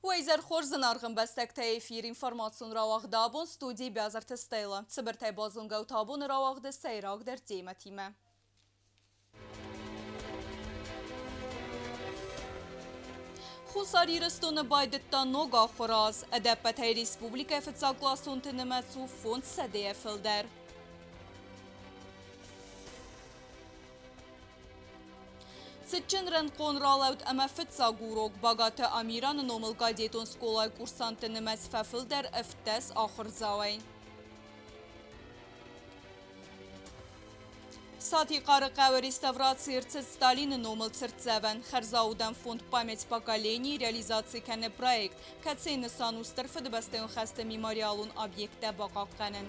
Уэйзер хорзын арғын бәстәкті эфир информацион рауағда бон студии бязарты стейла. Цыбыртай базынға утабун рауағды сайрағдыр деймәтиме. Хусари рыстоны байдытта нога хораз. Әдәппәтай республика фитсакласын тінімәсу фонд сәдея філдер. Сычын рынқон ралаут әмә фитсагурок багаты амираны номыл гадетон сколай курсантыны мәсфәфілдер әфтәс ахыр завай. Сати қарықауы реставрации рцет Сталины номыл цирцевен. Харзаудан фонд память поколений реализации кәні проект. Кәтсейні санустыр фыдыбастайын қасты мемориалун объекті бақаққанын.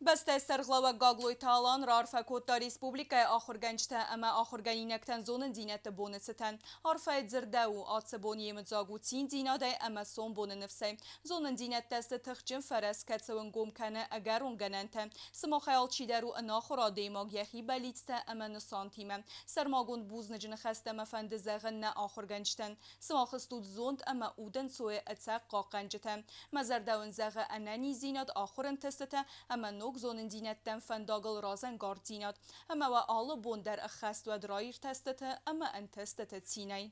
Бәсті сәрғлауы ғаглой талан Рарфа Котта Республикай ахырганчта әмә ахырганинәктен зонын динәті бонысытан. Арфа әдзірдәу атсы бон емі загу тин динадай әмә сон боны нефсай. Зонын динәттәсті тұқчын фәрәс кәтсіуін гомкәні әгәр оңгананты. Сымақайал чидәру анахыра деймаг яхи бәлитті әмә нұсан тиме. Сәрмагун бузны жыны қәстәмә фәнді зәғынна ахырганчтан. Сымақы студ зонд әмә удын сойы әтсәк қаққанчыты. Мәзәрдәуін зәғы әнәни зинат ахырын тестіті әмә зونن دینتن فنداغل رازن گاردینات اما و آل بوندر اخست و درایر تستته اما ان تستته تینای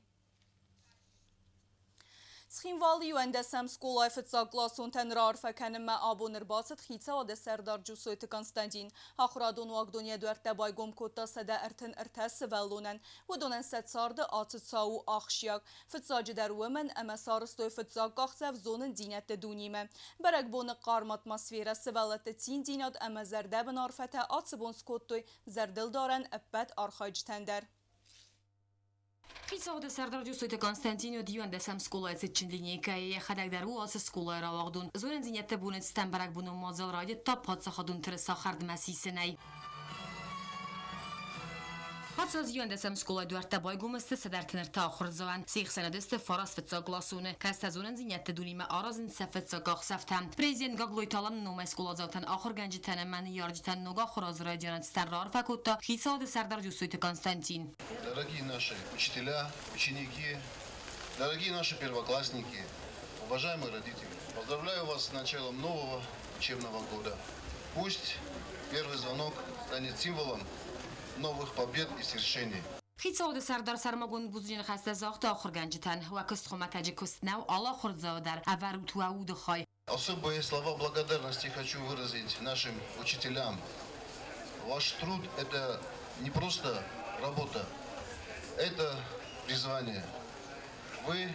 سخینوالی و اندسم سکولای فتزاگلاسون تن رار فکنم ما آبونر باست خیتا و ده سردار جوسویت کنستانتین آخرادون و اگدونیا دوارت بای گم کتا سده ارتن ارتس ولونن و دونن ست سارده آتت ساو آخشیاگ فتزاج در ومن اما سارستوی فتزاگ آخزف زونن دینت دونیمه برگ بون قارمات مسفیره سوالت تین دینات اما زرده بنارفته آتسبون سکوتوی زردل دارن ابد آرخاج تندر Хисауды сардар жусуйты Константино диван десам скулай цитчин линейка и хадагдару асы скулай равагдун. Зонен зинетте бунет стамбарак буну мазал ради топ хадсахадун тырыса хард масисенай. Хатсаз юан десам скулай дуарта байгумысты садартыныр таахыр заван. Сейх санадысты фарас фитса гласуны. Каста зонен зинетте дуниме аразын сафитса гахсафтам. Президент Гаглой талан номай скула завтан ахыр ганжитан мани яржитан нога хуraz радианат старрар факутта. Хисауды сардар жусуйты Константин. Дорогие наши учителя, ученики, дорогие наши первоклассники, уважаемые родители, поздравляю вас с началом нового учебного года. Пусть первый звонок станет символом новых побед и свершений. Хитсауды сардар сармагун бузжин хаста захта ахырганжитан ва кыстхоматаджи кыстнау Аллах хурдзаудар авару туауды хай. Особые слова благодарности хочу выразить нашим учителям. Ваш труд – это не просто работа, это призвание. Вы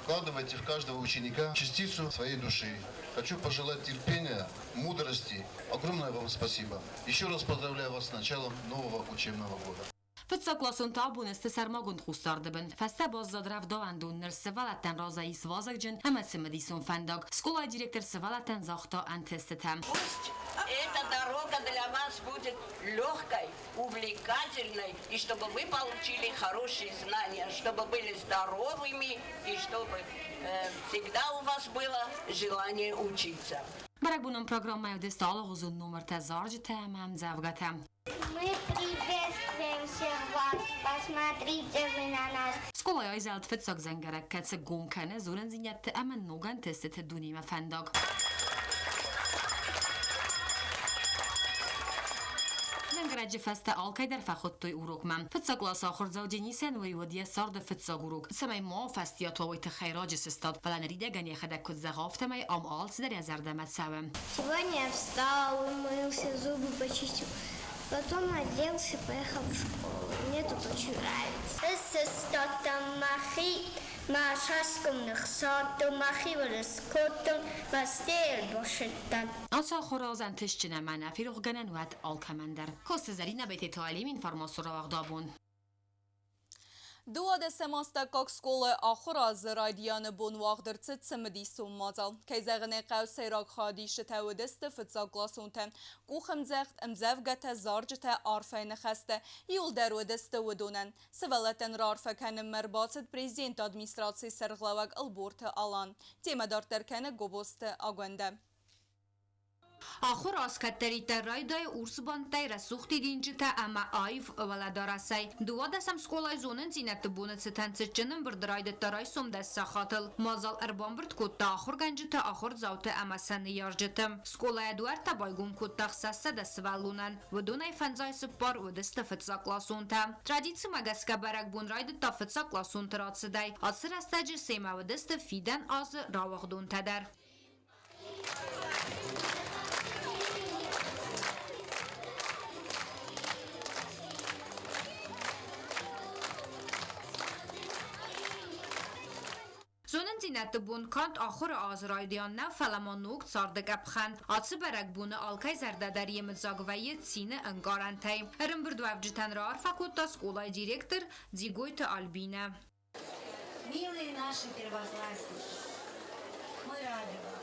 вкладываете в каждого ученика частицу своей души. Хочу пожелать терпения, мудрости. Огромное вам спасибо. Еще раз поздравляю вас с началом нового учебного года. Fitsaklasun tabuneste sarmagun khustardibin. Fasta bazzad ravdavandun ner sevalatan razai svazagjen hamatsimedison fandag. Школа директор севалатан захта антестетам. Пусть эта дорога для вас будет легкой, увлекательной, и чтобы вы получили хорошие знания, чтобы были здоровыми, и чтобы всегда у вас было желание учиться. Барак бунун программаю дестала гузун номер тазарджи тамам завгатам. Мы приветствуем всех вас. Посмотрите вы на нас. Школа айзалт фитсак зенгарак катса гумкане зурен зинятте амен ноган тестете дуниме фандаг. Зенгараджи фаста алкай дар фахоттой урокмам. Фитсаклас ахыр завденисен вай wadия сарда фитсагурук. Самай ма фастият вай тхайраджи систад. Балан рида гани хадак код загафтамай ам алс дар язардамат савам. Сегодня я встал, умылся, зубы почистил. Потом оделся, поехал в школу. Мне тут очень нравится. Это статом махи, машаском нахсатом махи, валескотом, бастер бошеттан. آسا خورازن تشجنه من فیروغ گنن وات آلکمندر کست زرینه بیت تعلیم اینفرماسو را وقدابون Дуаде семаста как сколы ахура зрадияны бон вагдырцы цымыди суммазал. Кайзагыны қау сайрак хадиші тәуідісті фитсагласунты. Кухым зәғт әмзәвгәті заржыты арфайны қасты. Иулдар өдісті өдонын. Сывалатын рарфа кәнім мәрбасыд президент администрации сәрғлавак ылборты алан. Темадартар кәні гобосты агуэнді. آخر آسکتری ترایدای ورسبانتای رسوختی دینجتا اما آیف ولادارسای دو دسم سکولای زونن زینت بونت ستنسچنن بردراید ترای سوم دست خاطل مازال اربان برد کتا آخر گنجتا آخر زوت اما سن یارجتم سکولای دوار تبایگوم کتا خساسه دست والونن و دونای فنزای سپار و دست فتسا کلاسون تم ترادیتس مگسکا برک بون راید تا فتسا کلاسون تراد سدای آسر استجر سیما و دست فیدن آز راوغدون تدر زونن زینت بون کانت آخر آزرایدیان نه فلمان نوک ساردگ ابخند آتس برک بونه آلکای زرده در یه مزاگوهی سینه انگارن تایم ارم بردو افجتن را عرفکوت تا سکولای دیرکتر زیگویت آلبینه Милые наши первоклассники, мы рады вам,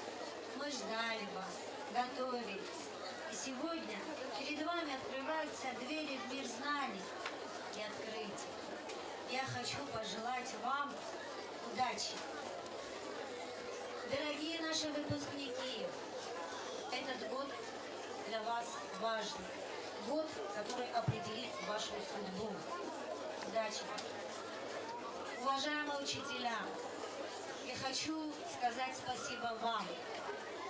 мы ждали вас, готовились. И сегодня перед вами открываются двери в мир знаний и открытий. Я хочу пожелать вам удачи. Дорогие наши выпускники, этот год для вас важный. Год, который определит вашу судьбу. Удачи вам. Уважаемые учителя, я хочу сказать спасибо вам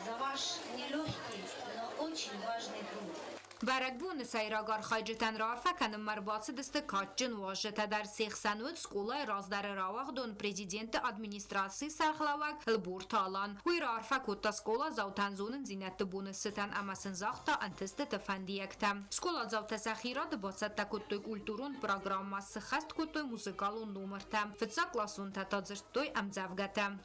за ваш нелегкий, но очень важный труд. برک بون سایراگار خایجتن را فکنم مرباط دست کاتجن واجته در سیخسنود سکولای رازدار راوغ دون پریزیدنت ادمینستراسی سرخلاوگ البور تالان وی را فکوت سکولا زوتن زونن زینت بون ستن اما سنزاختا انتست تفندیکتم سکولا زوت سخیرات باست تکوتوی کلتورون پروگرام ماس خست کوتوی موسیقالون نومرتم فتسا کلاسون تتازرتوی امزافگتم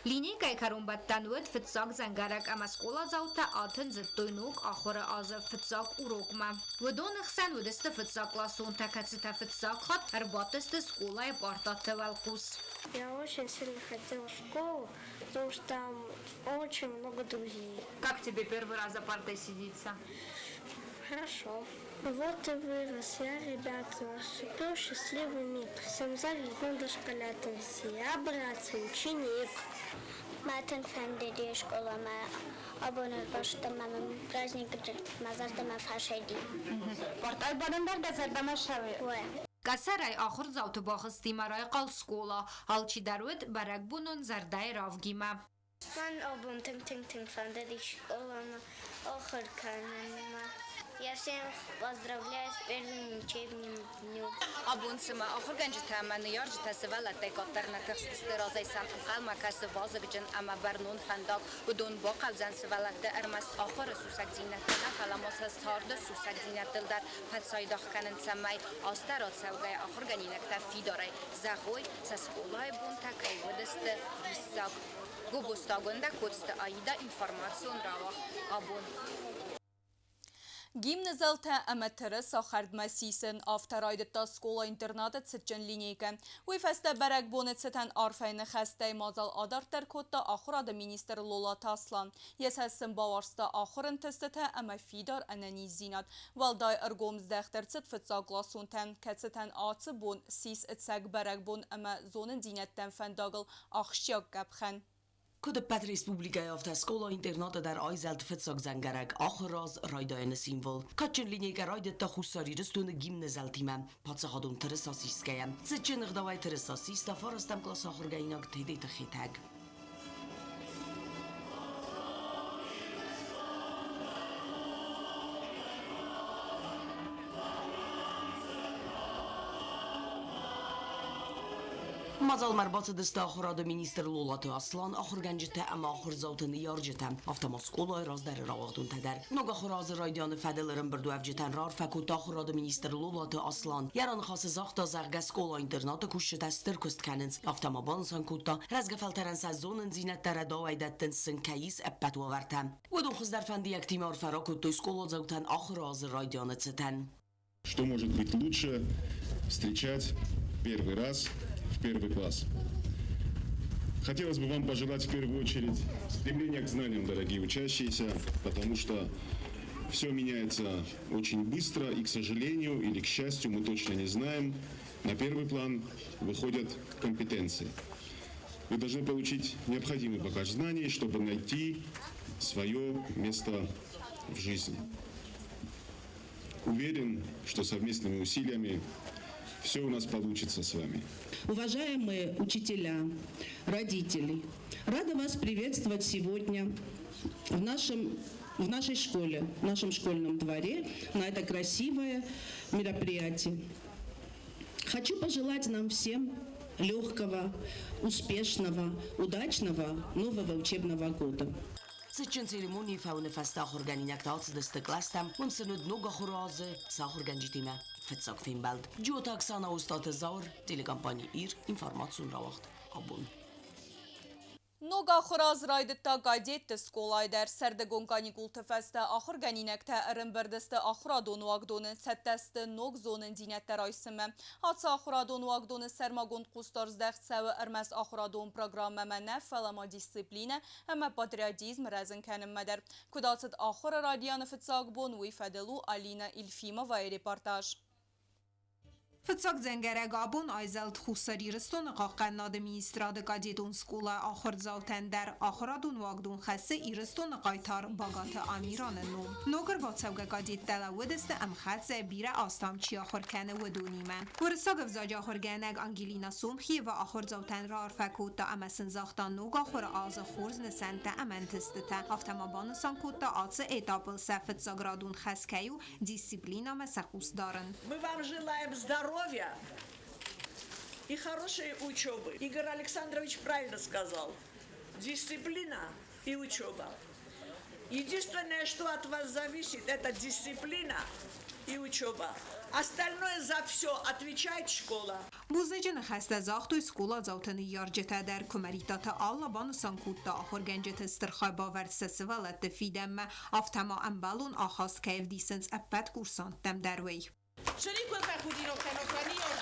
لینیکای کرون بدتن ود فتساق زنگرک اما سکولا زوتا آتن زدوینوک آخور آز فتساق اوروگما و دون اخسن و دست فتساق لاسون تکتستا فتساق خود ارباطست سکولای بارتات والقوس. Я очень сильно хотела в школу, потому что там очень много друзей. Как тебе первый раз за партой сидится? Хорошо. Вот и вырос я, ребята, наступил счастливый миг. Всем завидно дошколятам все. Я братцы, ученик. Матин фендери школа моя. Абонер баштамам праздник мазардама фашеди. Партай бадандар дезердама шаве. Ой. Касарай آخر زوت باخستی مرای قال سکولا حالچی درود برک بونون زردای راوگیما من обон тинг фендери школа на охр канема. Я всем поздравляю с первым учебным днем. Абунсыма ахыр гэнжитэ мэн яржитэ сэвэлэ тэкоттэрнэ тэхстэ розай сан қалма кэсэ вазэгжэн ама барнун фэндаг удун бокалзэн сэвэлэтэ эрмэс ахыр сусак зинэтэнэ халамосэ сардэ сусак зинэтэлдэр фэтсайдах кэнэн сэмэй астэрот сэвгэй ахыр гэнинэктэ фидорэй зэхуй сэскулай бун тэкэй вэдэстэ виссаг губустагонда кодстэ аида информацион равах абун Гимн зелте аматеры сахардма сисен автораид та скола интернатет сетчен линейка. Уй фесте берек бонет сетен арфайны хастай мазал адартер котта ахырады министр Лола Таслан. Есессен баварста ахырын тестете ама фидар анани зинат. Валдай ارگومز دختر ست فتسا گلاسون تن کتستن آتس بون سیس اتساق берек بون اما زونن دینت تن فنداغل اخشیاق گبخن. Кодепет республикай авто скола интерната дар айзалт фетсак зангерек ахраз райдайны символ. Качын линейка райдетта хусари рыстуны гимны залтима. Пацахадун тырысасискаям. Цычын ырдавай тырысасиста фарастам класс ахыргайнак тедейта хитаг. مازال مرباط دست آخراد مینیستر لولات اصلان آخر گنجته اما آخر زوتن یارجته افتماسکولای راز در راوغدون تدر نوگا خراز رایدیان فدلرم بردو افجتن رار فکوت آخراد مینیستر لولات اصلان یاران خاص زاختا زغگ سکولا اینترنات کشت استر کست کننز افتمابانسان کوتا رزگفلترن سزونن زینت در داویدتن سنکیس اپت وورتم ودون خز در فندی یک تیمار فراکوت تو سکولا زوتن آخراز رایدیان تتن. Что может быть лучше, встречать первый раз в первый класс. Хотелось бы вам пожелать в первую очередь стремления к знаниям, дорогие учащиеся, потому что все меняется очень быстро, и, к сожалению, или к счастью, мы точно не знаем, на первый план выходят компетенции. Вы должны получить необходимый багаж знаний, чтобы найти свое место в жизни. Уверен, что совместными усилиями все у нас получится с вами. Уважаемые учителя, родители, рада вас приветствовать сегодня в нашей школе, в нашем школьном дворе на это красивое мероприятие. Хочу пожелать нам всем легкого, успешного, удачного нового учебного года. Сычын церемонии фауны фаста хорганинак тацы дыстыкластам, мымсыnud нога хуразы са хорганжитиме фетсак фимбалд. Джота Оксана Устаты Заур, телекомпания ИР, информацию равахт. Абун. Նոգա խորազրայդտա գադետը սկոլայդեր սերդգոնկանի գուլթվեստը ախորգանինեկտը ըրմբրդստը ախորադոնու ագդոնը սետտեստը նոգ զոնն դինետտեր այսմը հացը ախորադոնու ագդոնը սերմագոնդ խուստոր զդեղցեվը ըրմես ախորադոն պրոգրամը մենը ֆելամա դիսցիպլինը հմը պատրիադիզմ ռեզնքենը մդեր կուդացըտ ախորը ռադիանը ֆծակ բոնուի ֆեդելու Ալինա Իլֆիմը վայ ռեպորտաժ Fıtsak zengere gabon ayzelt xusari ristonu qaqannad ministradı qadetun skola axır zavten der axıradun vaqdun xəsse iristonu qaytar bagatı amiranın num. Nogar vatsavga qadet dəlawıdəstə əmxətsə birə astamçı axır kəni vədunimen. Vırısaq evzac axır gənəq Angelina Somxi və axır zavten rar fəkotda əməsin zaxtan nog axır azı xorz nəsəntə əməntistətə. Avtomabanı sankotda atsı etapıl səfət zagradun xəskəyu disiplina məsəxusdarın. Мы вам желаем здоровья и хорошей учебы. Игорь Александрович правильно сказал. Дисциплина и учеба. Единственное, что от вас зависит, это дисциплина и учеба. Остальное за все отвечает школа. Buzecin xəstə zaxtu skola zavtını yarcətə der kumaritatı alla banı sankutta axır gəncətə stirxay bavertsəsi valətdə fidəmmə aftama əmbalun axast kəyevdisins əppət kursant dəm dərvey. شريك وفاخدين وكانوا يرجعوا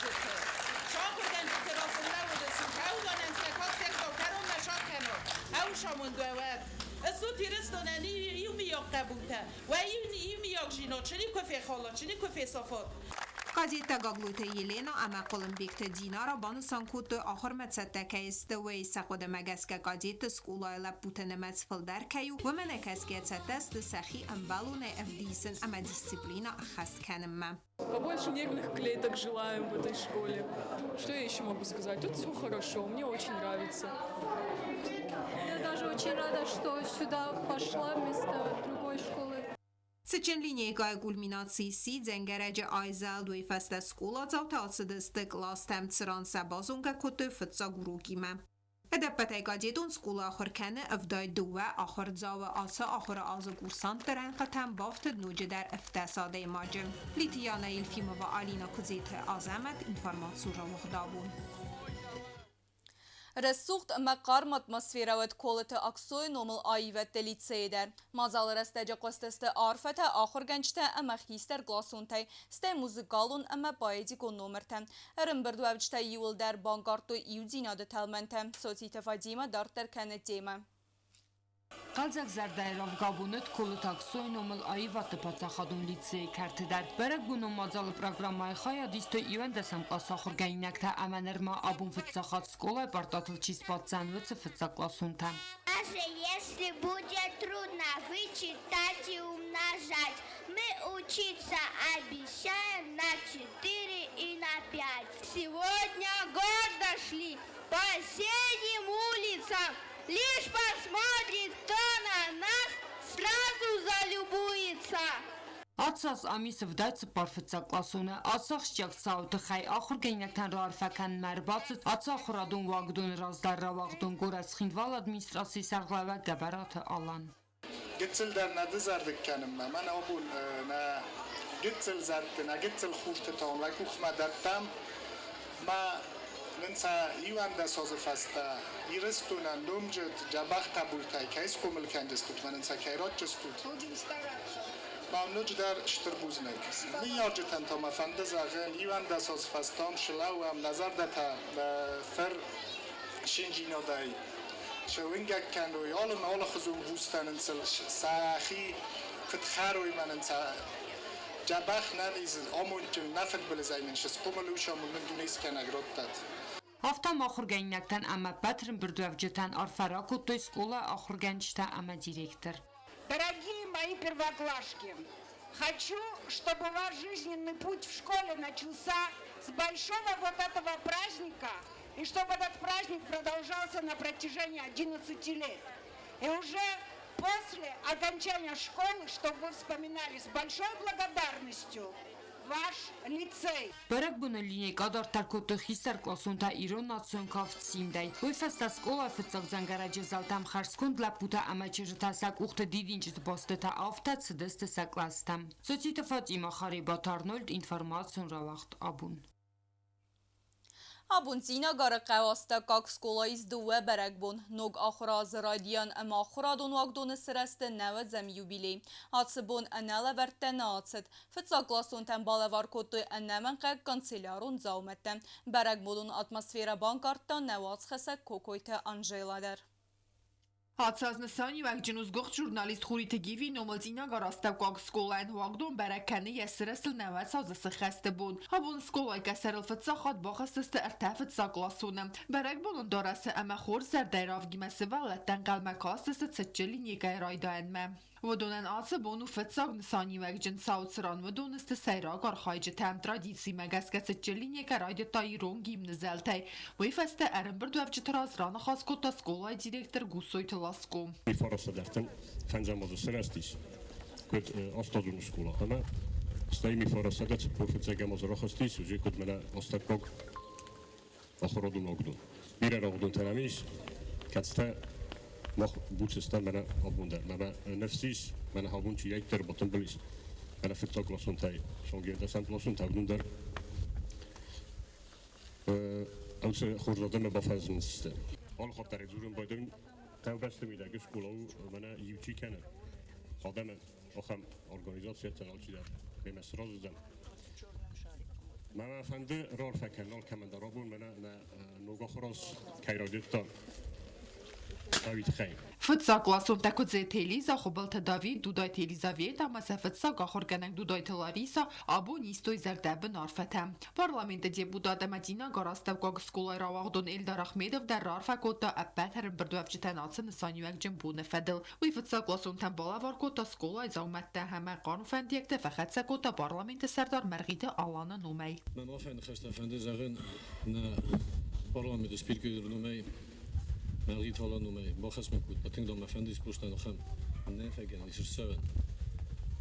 شاكر كان في راسنا ودسم حاولوا أن نسكت سكتوا كانوا مشاك كانوا أو شامون دوات الصوت يرستونني يومي يقبلته ويومي يجينات شريك وفي خالات شريك وفي صفات Gazeta Gaglute Yelena ama Kolumbikte dinara banı sankutu axır mətsətdə kəyistə və isaqoda məgəskə gazeta skolayla butənə mətsfil dərkəyu və mənə kəskət sətəstə səxi əmbalunə əvdisin ama disiplina əxəst kənimə. Побольше нервных клеток желаем в этой школе. Что я еще могу сказать? Тут все хорошо, мне очень нравится. Я даже очень рада, что сюда пошла вместо другой школы. Seçin liniyaya kulminatsiysi zengərəcə ayzəl dוי fəstə skola zavtası dəstə klas təmtsiran səbazunqa kutu fıtsa qurugimə. Ədəbbətəy qadetun skola axırkəni əvday duvə axır zavə asa axırı azı kursant dərən xətən baftı nucidər əftəsadə imacı. Litiyana İlfimə və Alina Kuzetə Azəmət informasiyura vəxdabun. Ресухт макарм атмосферавет колыты аксой номыл айветте лицейдер. Мазал растеджа костесте арфете ахыр генчте амахистер гласунтай сте музыкалун ама поэдико номерте. Рымберду авчте юлдер бангарто иудинаде телменте. Соците Фадима дартер кенетеме. Qalcaq zərdəyirov qabunət kolutak soynomul ayıvatı paçaxadun litsey kərtidər. Bərək bunun macalı proqramay xayadisto ivəndəsəm qasaxır gəynəkdə əmənirmə abun fıtsaxat skolay partatıl çispatsən vıçı fıtsaqlasuntam. Даже если будет трудно вычитать и умножать, мы учиться обещаем на 4 и на 5. Сегодня гордо шли по осенним улицам. Лишь посмотрит, кто на нас, сразу залюбуется. Atsas amis vdayt parfıtsaqlasunu, atsaq şçaq sautu xay axır gəynəkdən rarfəkən mərbacıt, atsaq xuradun vaqdun razlar ravaqdun qorəs xindval administrasiya sərqləvə qəbəratı alan. Gitzel der na dizardık kenimle, mən abun na gitzel zattı, na gitzel xuştutan və kuxmadattam, ma ننسى يوان دا سوز فاستا يرستونا نومجد جابخ تابولتاي كايس كومل كاندستوت وننسى كايرات جستوت ما نوج در شتربوزنك نيارجتن تا مفند زاغن يوان دا سوز فاستام شلاو هم نظر دتا فر شنجينوداي شوينجا كانوا يعلم على خزون بوستان انسل ساخي فتخاروي من انسا جابخ نانيز أمونتون نفت بلزايمن شس قملوشا من دونيس كان أغروتات Haftam oxurganjaktan ama Петрин Бердуевджетан Арфаракуттой школа oxurganchta ama директор. Дорогие мои первоклашки, хочу, чтобы ваш жизненный путь в школе начался с большого вот этого праздника, и чтобы этот праздник продолжался на протяжении 11 лет. И уже после окончания школы, чтобы вы вспоминали с большой благодарностью ваш лицей. Բարակ բնոլինի կադարտար կոտոխի սարկլասունտա իրոն նացյոնքավ ծիմդայ։ Ոյֆաստա սկոլա ֆծող զանգարաջը զալտամ խարսկունդ լապուտա ամաչեժտասակ ուխտը դիդինջտ բոստետա ավտա ծդստը սակլաստամ։ Սոցիտը Ֆատիմա Խարիբա Տարնոլդ ինформацион равахт абун։ Abunțina garăqevaste kak skolaiz duve berekbun. Nog axuraz radiyan ama axuradun wagdun sıreste neve zem jubilei. Atsibun enele verte naatsit. Fitsaklasun ten balevar kotu enemen qek kanselarun zaumetten. Berekbunun atmosfera bankartta nevatz xesek kokoyte Anjelader. Հացազնսանի վաղջնուզ գողջ ժուրնալիստ խուրիթը գիվի նոմալցինա գարաստավկակ սկոլային հուագդոն բարականի եսրեսլ նավաց հազասը խեստը բուն։ Հաբուն սկոլայ կասերլ ֆծա խատ բախստստը ըրտավ ֆծա կլասունը։ Բարակ բունուն դորասը ամա խոր զարդայրավ գիմասը վաղլատան կալմակաստսը ծճելի նիկայր այդայն մը։ ودونن آسه بونو فتساق نسانی وگجن ساوتسران ودونست سیراگ آرخایجه تام ترادیسی مگسکس چلینی که رایده تایرون گیم نزلتی وی فسته ارم بردو افجه ترازران خاص کتا سکولای دیرکتر گوسوی تلاسکو می فراسته درتن فنجامازو سرستیش کد آستازون سکولا همه استایی می فراسته دت پروفتزگامازو را خستیش وجه کد منه آستکاگ آخرادون آگدون بیره راگدون تنمیش کتسته مخ بوتستان من أبوندر ما نفسيش من هابون شيء أكتر بطن بليس أنا في التقلصون تاي شونجي ده سنت لصون تابوندر أو خورج دم بفاز نست أول خطر يزورون بايدن تاو بس ميدا جش كلو منا يوتشي كنا خدمة أخم أورجانيزاسيون تنالشي ده بمسراج زم ما فند رار فكرنا كمان درابون منا نوجا خراس كيراديتان Ֆծա կլասում տակոց է թելիզա խոբալ թդավի դուդայ թելիզավիետ ամասա ֆծա գախորգանանք դուդայ թլավիսա աբո նիստոյ զարդաբն արֆաթա Parlamentă deputată Matina Garastevkog Skolai Ravagdon Eldar Ahmedov dar rarfakota apather brdovjtanatsen sanyuak jembune fedel wi ftsaq lasuntan balavarkota skolai zaumatta hama qanufandiyekte fakhatsakota Parlamentă Serdar Margita Alana numay Men afend khastafande zagen na Parlamentă spirkeder numay Margita Alana numay bakhasmak bud batingdom afendis pustan kham nefagan isirsavan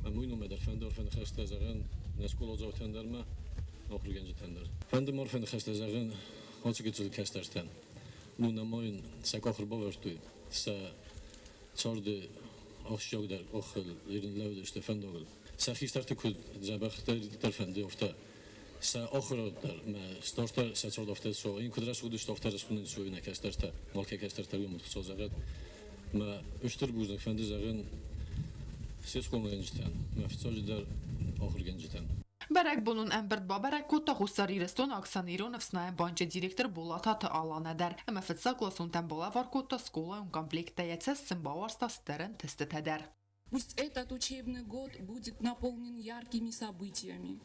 Amoy numay dar fandor fan khasta zagen na skola zawtandarma oxurganji tandar. Fende morfen khasta zagen hotsgetul kastarstan. Nu namoyn sakoxur bavartu. Sa çorde oxjogdar oxul yerin lavda işte fendogul. Sa xistarte kud zabaxtar der fende ofta. Sa oxurodar ma startar sa çord ofta so in kudras udu stoftar skunin soyuna kastarsta. Molke kastarta yumut so zagat. Ma öster buzdak fende zagen ses kongenjtan. Ma ftsojidar oxurganjitan. Barek bunun embert babarek kota husari reston aksanirov snaem banche direktor Bulatat Alanader. Ama fetsak lasuntan balavar kota skola un комплекта яцес симбаварста стерен тестетедер. Пусть этот учебный год будет наполнен яркими событиями,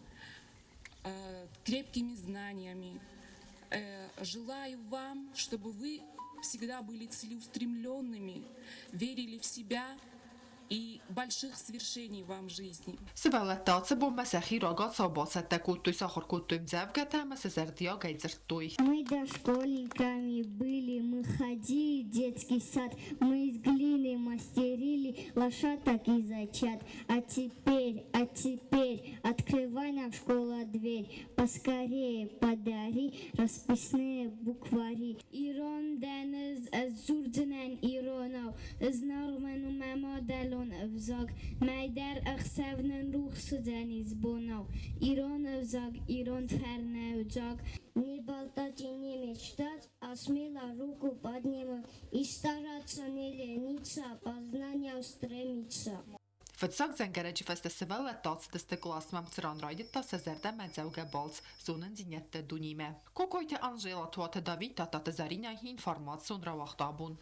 крепкими знаниями. Желаю вам, чтобы вы всегда были целеустремленными, верили в себя и больших свершений вам в жизни. Севалатаца бомба сахирага собасата кутуй сахар кутуй мзавгата масазардия гайзертуй. Мы дошкольниками были, мы ходили в детский сад, мы из глины мастерили лошадок и зайчат. А теперь, открывай нам школа дверь, поскорее подари расписные буквари. Ирон дениz зурднен иронов, знармену мемодель افزاگ میدر اخسفنن روح سدنیز بوناو ایران افزاگ ایران фернеуджаг не болтать и не мечтать, а смело руку поднимать и стараться не лениться, познания устремиться. Վծակ զանգարաճի ֆեստիվալը 10 կլասմամ ծրան ռայդիտա սեզերդա մեծաուգա բալց զոնն զինյետտը դունիմե։ Կոկոյթը Անժելա Թուատը Դավիթ տատատը Զարինահի ինформացիոն ռավախտաբուն։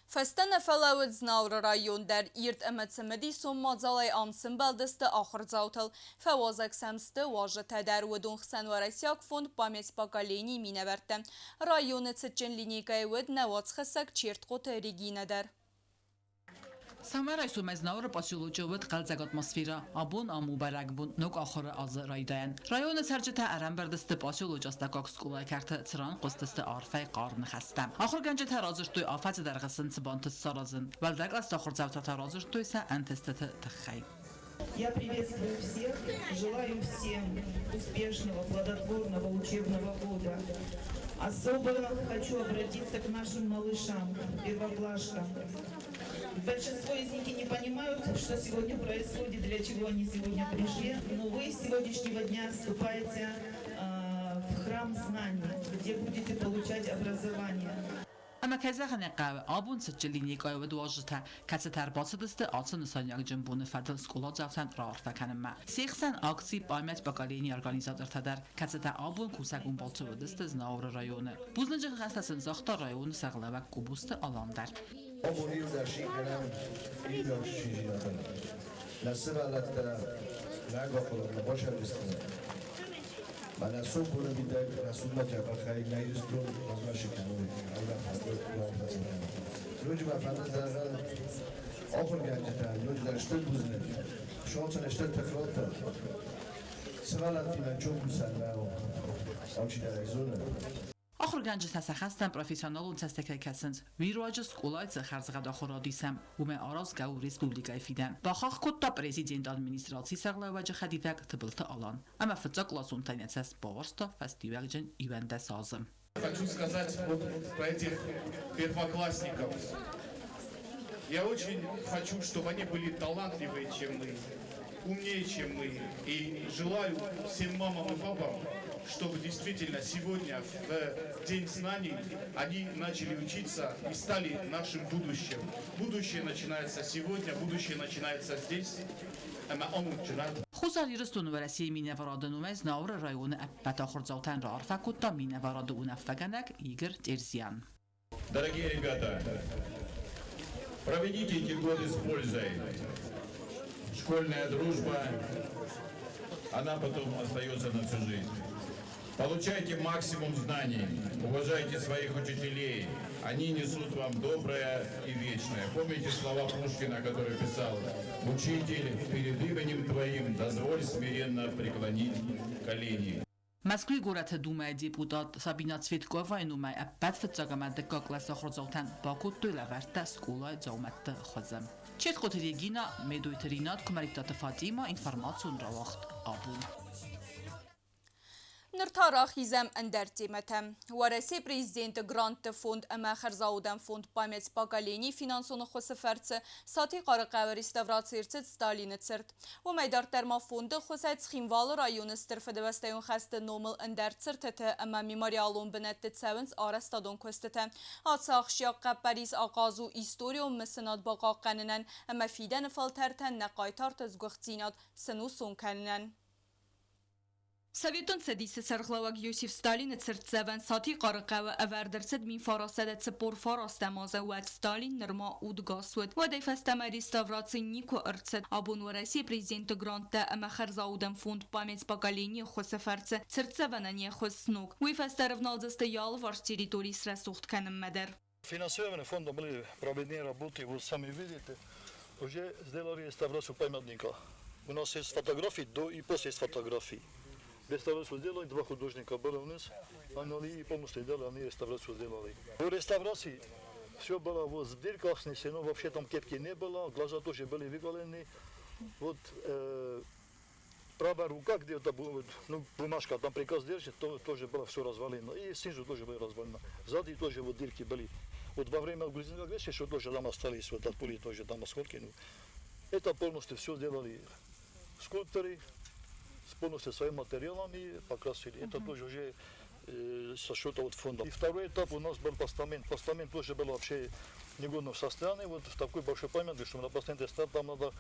Festene fellow Znaur rayon der irt emetsemedi son madzalay amsın beldeste ahırzautel fevazek semste vaje teder udun xsen varasyak fond pamet pakaleni mineverte. Rayonu tsitchen linikay ud nevats xesak çirtqot regine der. Самара Сумезнаура поселочевыт қалзаг атмосфера абун аму барагбун нок ахыры азы райдаен. Районы сәржеті әрәмбердісті поселочаста как скула карты цыран қостысты арфай қарны хастам. Ахыр генжеті разырштой афаты дарғысын цыбантыс саразын. Валдаг аста хурцавтата разырштойса әнтестеті тықхай. Я приветствую всех, желаю всем успешного, плодотворного учебного года. Особо хочу обратиться к нашим малышам, первоклашкам. Большинство из них и не понимают, что сегодня происходит, для чего они сегодня пришли, но вы с сегодняшнего дня вступаете в храм знаний, где будете получать образование. Ama kazağın qav abun sçelini qav dwajta kasetar basıdıstı atın sanyak jembunu fadal skola zavtan rarfa kanma 80 aksi paymet bakaleni organizator tadar kaseta abun kusagun balçıdıstı znaur rayonu buznıcı hastasın zaxta rayonu sağlavak kubustu alandar abun yurdashi kanam yurdashi nasibalatta lagaqolarna boshadisdi Mana son bunu bir de Resulullah Cebakay'ı neyüzdür, razma şekanı Allah fazla kulağımızın. Lütfen efendim zaten okul gencete, lütfen işte buzne. Şu an işte tekrarda. Sıralatıyla çok güzel ve o açıdan zor. آخر گنج تسخستم پروفسیونال و تستکل کسند ویراج سکولایت خرزقد آخر دیسم و من آراز گاو ریسپوبلیکای فیدن با خاخ کتا پرزیدنت آدمینیستراسی سغلا وجه خدیدک تبلت آلان اما فتاق لازم تنیتس باورستا فستیوال جن ایونده سازم Хочу сказать вот про этих первоклассников. Я очень хочу, чтобы они были талантливее, чем мы, умнее, чем мы. И желаю всем мамам и папам, чтобы действительно сегодня, в День знаний, они начали учиться и стали нашим будущим. Будущее начинается сегодня, будущее начинается здесь. خوزاری رستون ورسی مینه ورادنومز ناور رایون ابتا خرزاوتن را عرفه کتا مینه ورادون افگنک ایگر ترزیان. Дорогие ребята, проведите эти годы с пользой. Школьная дружба, она потом остается на всю жизнь. Получайте максимум знаний, уважайте своих учителей, они несут вам доброе и вечное. Помните слова Пушкина, который писал: «Учитель, перед именем твоим дозволь смиренно преклонить колени». مسکوی گورت دومه دیپوتات سابینا تسویتکوفا اینومه ابد فتزاگمد کاکلس خرزاوتن باکو دویلورت سکولای زومت خزم. چیت قطریگینا میدویترینات کمریتات فاطیما اینفرماسیون را وقت آبون. نرتارا خیزم اندرتیمتم. ورسی پریزیدنت گرانت فوند اما خرزاودن فوند پایمت باگالینی فینانسون خسفرت ساتی قارقه و ریستورات سیرتت ستالین تسرت. و میدار ترما فوند خسایت خیموال رایون استرفده وستیون خست نومل اندرتسرتت اما میماریالون بنت تسونز آرستادون کستتن. آتساخ شیاق پریز آقازو ایستوریو مسناد باقا قننن اما فیدن فلترتن نقایتار تزگوختینات سنوسون کننن. Советон садисе сархлавак Йосиф Сталин церцевен сати qarqava averdrsid min farasadet spor farastamaza wat Stalin nirma udgaswet wa defastama restavratsiy niko irtsid abun warasi prezident granta ama kharzaudan fond pamets поколения khosafartse церцевенanie khosnok wi fastaravnalzeste ял ваш территории срасухт канаммадер. Финансирование фонда были проведены работы, вы сами видите, уже сделали реставрацию памятника. У нас есть фотографии до и после фотографий. Реставрацию сделали, два художника были у нас, они полностью делали, они реставрацию сделали. В реставрации все было в дырках снесено, вообще там кепки не было, глаза тоже были выголены. Вот правая рука, где это ну, бумажка, там приказ держит, тоже было все развалено. И снизу тоже было развалено. Сзади тоже вот дырки были. Вот во время грузинской агрессии еще тоже там остались, вот от пули тоже там осколки. Ну, это полностью все сделали скульпторы. Полностью своими материалами покрасили. Это тоже уже со счета вот фонда. И второй этап у нас был постамент. Постамент тоже был вообще негодно в состоянии, вот в такой большой памятник, что на постаменте стать, там надо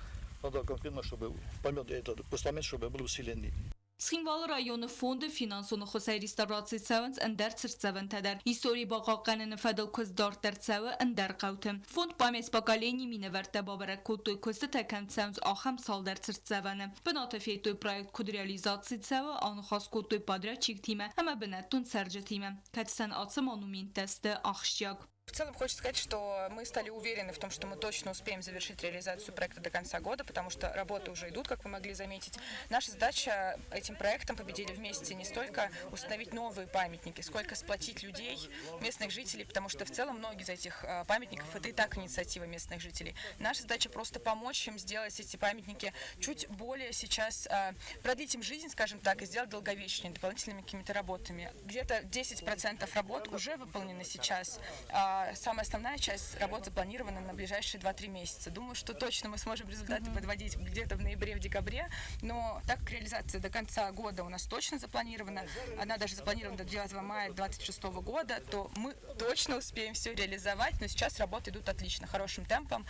конкретно, чтобы этот постамент, чтобы был усиленный. Սխինվալը ռայոնը ֆոնդը ֆինանսոնը խոսայր իստարացիցավնց ընդեր ծրծավն տադար։ Իսորի բաղաղանը նվադել կոզ դարտեր ծավը ընդեր կավթը։ Ֆոնդ պամես բակալենի մինը վերտը բավարակ կոտոյ կոստը տեկամ ծավնց ախամ սալդեր ծրծավանը։ Բնատը ֆեյտոյ պրայոտ կոդ ռեալիզացի ծավը անխաս կոտոյ падրաչիկ թիմը, համա բնատուն ծերջը թիմը։ Կացան ացը մանումին տեստը ախշյակ։ В целом хочется сказать, что мы стали уверены в том, что мы точно успеем завершить реализацию проекта до конца года, потому что работы уже идут, как вы могли заметить. Наша задача этим проектом «Победили вместе» не столько установить новые памятники, сколько сплотить людей, местных жителей, потому что в целом многие из этих памятников – это и так инициатива местных жителей. Наша задача просто помочь им сделать эти памятники чуть более сейчас, продлить им жизнь, скажем так, и сделать долговечнее дополнительными какими-то работами. Где-то 10% работ уже выполнены сейчас. Самая основная часть работ запланирована на ближайшие 2-3 месяца. Думаю, что точно мы сможем результаты подводить где-то в ноябре, в декабре. Но так как реализация до конца года у нас точно запланирована, она даже запланирована до 9 мая 2026 года, то мы точно успеем все реализовать. Но сейчас работы идут отлично, хорошим темпом.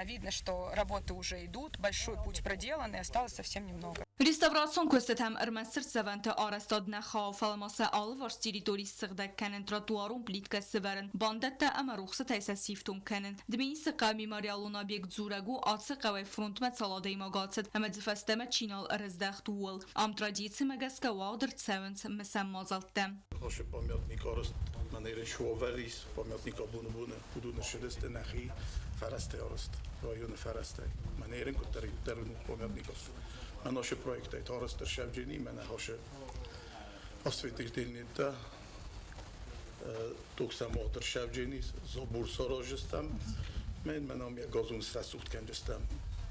Видно, что работы уже идут, большой путь проделан, и осталось совсем немного. Реставрацион костетам армастер заванта арастадна хафалмаса алвар территории сгдак канен тротуарун плитка северен бандата ама рухсат айса сифтун канен дминис қами мариалун объект зурагу атсы қавай фронтмет саладей магацет ама дфастема чинал раздахтуол ам традиции магаска ваудер цевенц месам мазалтта. Naše pamjatnik Arast manere Šovelis, pamjatnika Bunubune, Udune Šedeste Nahi, Faraste Arast, rajone Faraste. Maneren kot terenu pamjatnika su. Ma naše projekte je Arast Ševđeni, mene haše osvetilnita, tuk sam otar Ševđeni, Zobur Sorožestam, menam je gazun srasut kenđestam,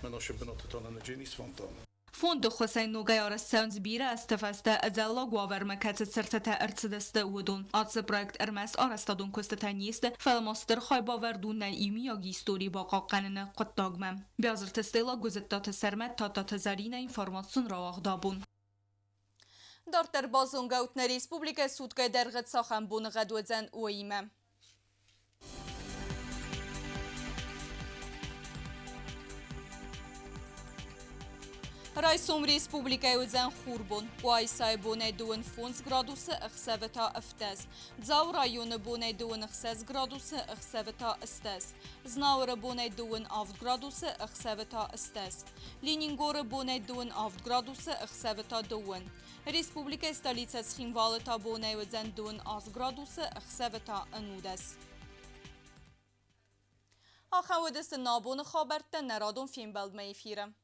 ma naše benotetana neđeni svantam. فوند خسين نوغاي أرسانز بيرا استفاستا أزالا غوافر مكاتة سرطة أرتدستا ودون أتس بروجكت أرماس أرستادون كستتانيست فالماستر خاي باوردون نايمي ياغي ستوري باقا قاننا قطاقمم بيازر تستيلا گوزتات سرمت تاتا تزارين إنفورماتسون رواق دابون دارتر بازونغاوتنا ريسبوبليكا سودكا درغت ساخن بون غدوزن ويمم رئيسوم ريسبوبليكا وزن خوربون وايساي بوني دون فونز غرادوس اخسافتا افتاز زاو رايون بوني دون اخساز غرادوس اخسافتا استاز زناور بوني دون افت غرادوس اخسافتا استاز لينينغور بوني دون افت غرادوس اخسافتا دون ريسبوبليكا столица Схинвалета بوني وزن دون از غرادوس اخسافتا انودس آخر ودست نابون خابرت نرادون فیلم بلد میفیرم